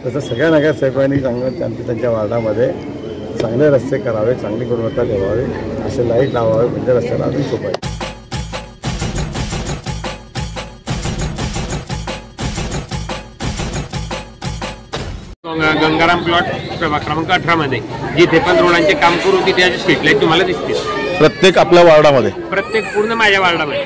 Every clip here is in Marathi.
तसं सगळ्या नगरसेवकांनी त्यांच्या वार्डामध्ये चांगले रस्ते करावे, चांगली गुणवत्ता ठेवावी, असे लाईट लावावे, म्हणजे रस्त्याला अजून सोपं आहे. गंगाराम प्लॉट प्रभाग क्रमांक 18 मध्ये जिथे पण रोडांचे काम करू तिथे त्याचे स्ट्रीट लाईट तुम्हाला दिसतील. प्रत्येक आपल्या वार्डामध्ये, प्रत्येक पूर्ण माझ्या वार्डामध्ये.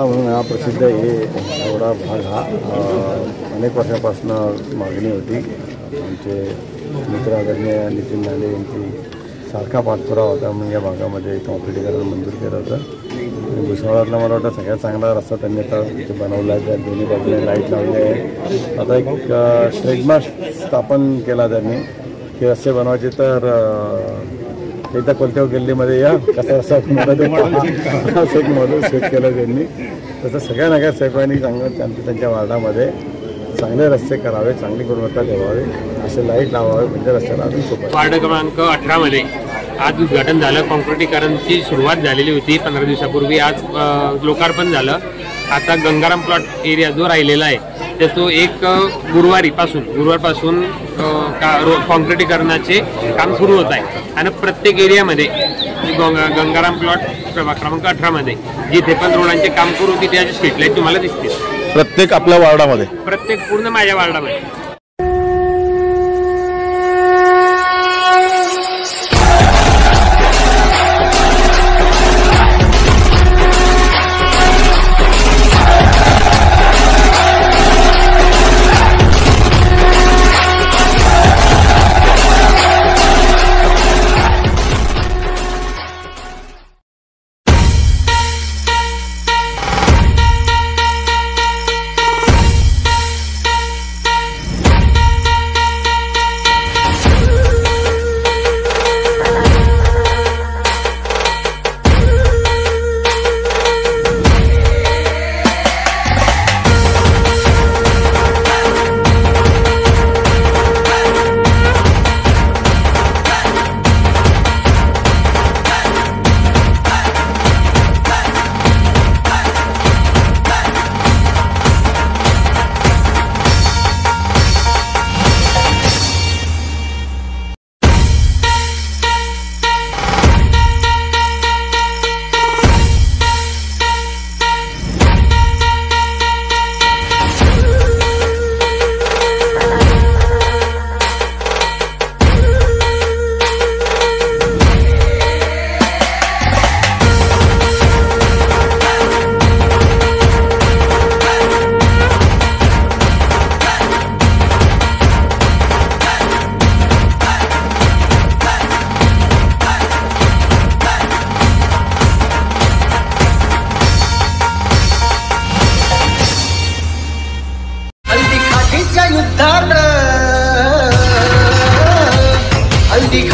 म्हणून हा प्रसिद्ध हे एवढा भाग हा अनेक वर्षापासून मागणी होती. आमचे मित्र आदरणीय नितीन नाले यांची सारखा पाठपुरावा होता. म्हणून या भागामध्ये कॉम्प्लिटीकरण मंजूर केलं होतं. भुसावळातला मला वाटतं सगळ्यात चांगला रस्ता त्यांनी आता इथे बनवला आहे. त्या दोन्ही बाजूने लाईट लावली आहे. आता एक ट्रेडमार्क स्थापन केला त्यांनी की रस्ते बनवायचे तर एकदा कोणत्या गल्लीमध्ये या कसा रस्ता असं एक मॉडेल सेट केलं त्यांनी. तसं सगळ्या नगरसेवकांनी त्यांच्या वार्डामध्ये चांगले रस्ते करावे, चांगली गुणवत्ता ठेवावी, असे लाईट लावावे, म्हणजे रस्त्याला अजून सोपं आहे. वार्ड क्रमांक 18 मध्ये आज उद्घाटन झालं. कॉन्क्रिटीकरणची सुरुवात झालेली होती 15 दिवसापूर्वी. आज लोकार्पण झालं. आता गंगाराम प्लॉट एरिया जो राहिलेला आहे तर तो एक गुरुवारपासून कॉन्क्रिटीकरणाचे काम सुरू होत आहे. आणि प्रत्येक एरियामध्ये गंगाराम प्लॉट प्रभाग क्रमांक 18 मध्ये जिथे पण रोडांचे काम करू तिथे त्याचे स्ट्रीट लाईट तुम्हाला दिसतील. प्रत्येक आपल्या वार्डामध्ये, प्रत्येक पूर्ण माझ्या वार्डामध्ये.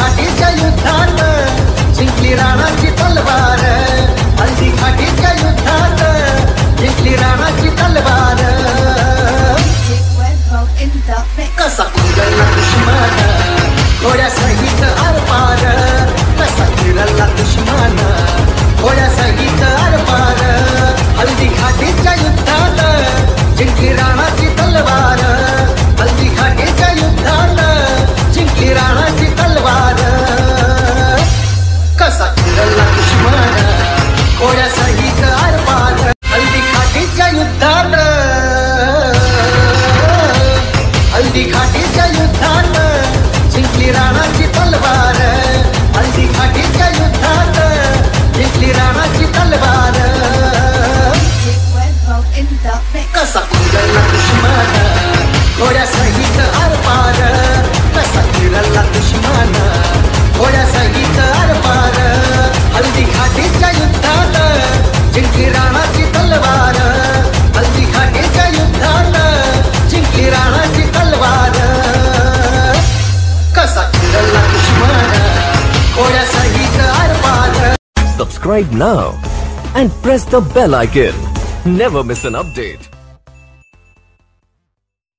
घाटीच्या युद्धात जिंकली राणाची तलवार, हल्दी घाटीच्या युद्धात जिंकली राणाची तलवार. कसा कुंगलला दुश्मन घोड्या सहित आरपार, कसा फिरला दुश्मन घोड्या सहित आरपार. हल्दी घाटीच्या युद्धात जिंकली राणाची तलवार, हल्दी घाटीच्या युद्धात जिंकली राणाची तलवार. कसा फिरला दुश्मन घोड्या सहित आरपार. हल्दी घाटीच्या युद्धात, हल्दी घाटीच्या युद्धात जिंकली राणाची तलवार, हल्दी घाटीच्या युद्धात जिंकली राणाची तलवार. कसा कुंगलला दुश्मन घोड्या सहित आरपार, कसा फिरला दुश्मन घोड्या सहित आरपार. हल्दी घाटीच्या युद्धात जिंकली राणाची तलवार, हल्दी घाटीच्या युद्धात जिंकली राणाची तलवार. कसा फिरला दुश्मन घोड्या सहित आरपार. Subscribe now and press the bell icon. Never miss an update.